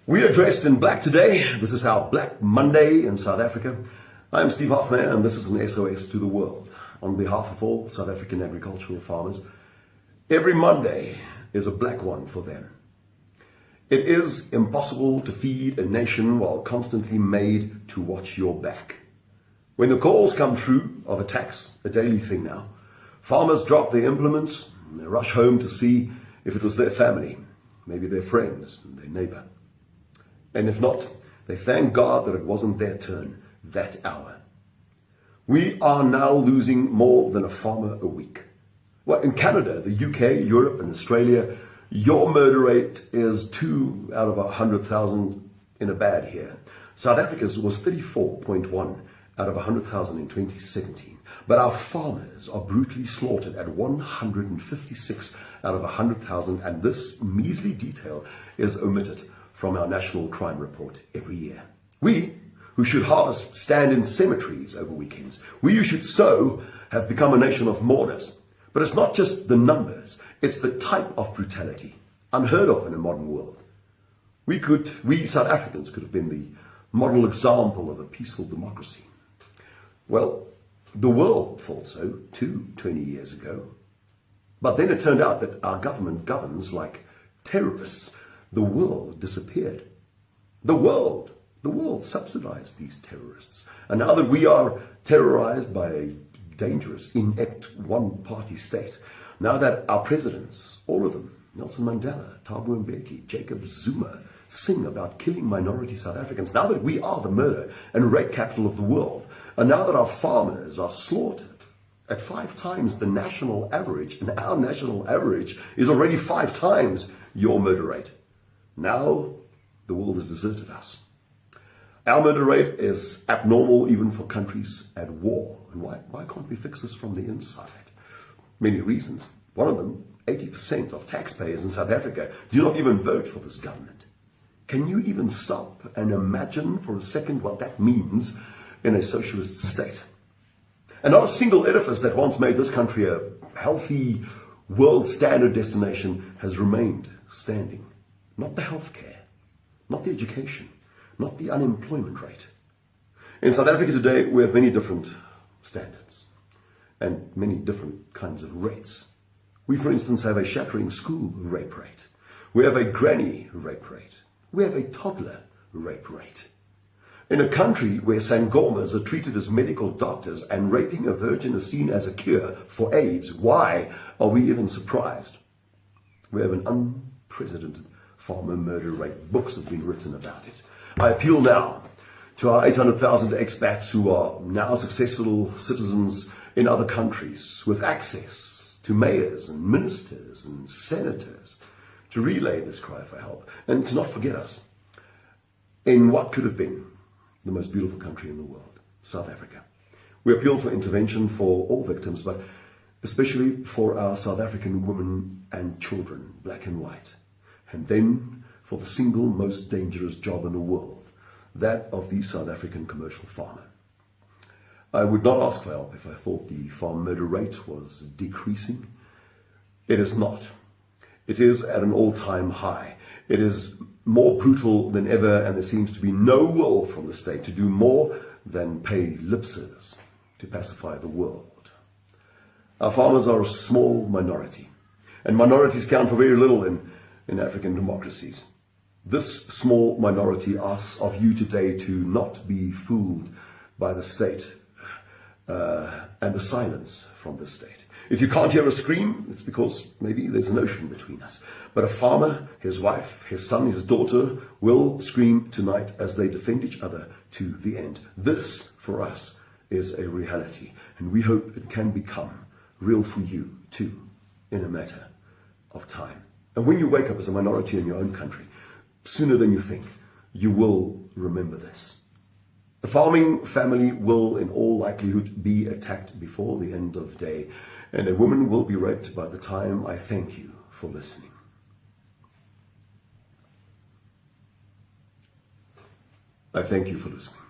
We are dressed in black today. This is our Black Monday in South Africa. I'm Steve Hoffman, and this is an SOS to the world. On behalf of all South African agricultural farmers, every Monday is a black one for them. It is impossible to feed a nation while constantly made to watch your back. When the calls come through of attacks, a daily thing now, farmers drop their implements and they rush home to see if it was their family, maybe their friends, their neighbor. And if not, they thank God that it wasn't their turn that hour. We are now losing more than a farmer a week. Well, in Canada, the UK, Europe, and Australia, your murder rate is 2 out of 100,000 in a bad year. South Africa's was 34.1 out of 100,000 in 2017. But our farmers are brutally slaughtered at 156 out of 100,000, and this measly detail is omitted from our national crime report every year. We, who should harvest, stand in cemeteries over weekends. We who should sow have become a nation of mourners. But it's not just the numbers, it's the type of brutality, unheard of in a modern world. We South Africans could have been the model example of a peaceful democracy. Well, the world thought so too 20 years ago. But then it turned out that our government governs like terrorists. The world disappeared. The world subsidized these terrorists. And now that we are terrorized by a dangerous, inept one-party state, now that our presidents, all of them, Nelson Mandela, Thabo Mbeki, Jacob Zuma, sing about killing minority South Africans, now that we are the murder and rape capital of the world, and now that our farmers are slaughtered at 5 times the national average, and our national average is already 5 times your murder rate. Now the world has deserted us. Our murder rate is abnormal even for countries at war. And why can't we fix this from the inside? Many reasons. One of them, 80% of taxpayers in South Africa do not even vote for this government. Can you even stop and imagine for a second what that means in a socialist state? And not a single edifice that once made this country a healthy, world standard destination has remained standing. Not the healthcare, not the education, not the unemployment rate. In South Africa today, we have many different standards and many different kinds of rates. We, for instance, have a shattering school rape rate. We have a granny rape rate. We have a toddler rape rate. In a country where sangomas are treated as medical doctors and raping a virgin is seen as a cure for AIDS, why are we even surprised? We have an unprecedented farmer murder rate. Books have been written about it. I appeal now to our 800,000 expats who are now successful citizens in other countries with access to mayors and ministers and senators to relay this cry for help and to not forget us in what could have been the most beautiful country in the world, South Africa. We appeal for intervention for all victims, but especially for our South African women and children, black and white. And then for the single most dangerous job in the world, that of the South African commercial farmer. I would not ask for help if I thought the farm murder rate was decreasing. It is not. It is at an all-time high. It is more brutal than ever, and there seems to be no will from the state to do more than pay lip service to pacify the world. Our farmers are a small minority, and minorities count for very little in African democracies. This small minority asks of you today to not be fooled by the state and the silence from the state. If you can't hear a scream, it's because maybe there's an ocean between us. But a farmer, his wife, his son, his daughter will scream tonight as they defend each other to the end. This, for us, is a reality, and we hope it can become real for you too in a matter of time. And when you wake up as a minority in your own country, sooner than you think, you will remember this. The farming family will, in all likelihood, be attacked before the end of day, and a woman will be raped by the time I thank you for listening. I thank you for listening.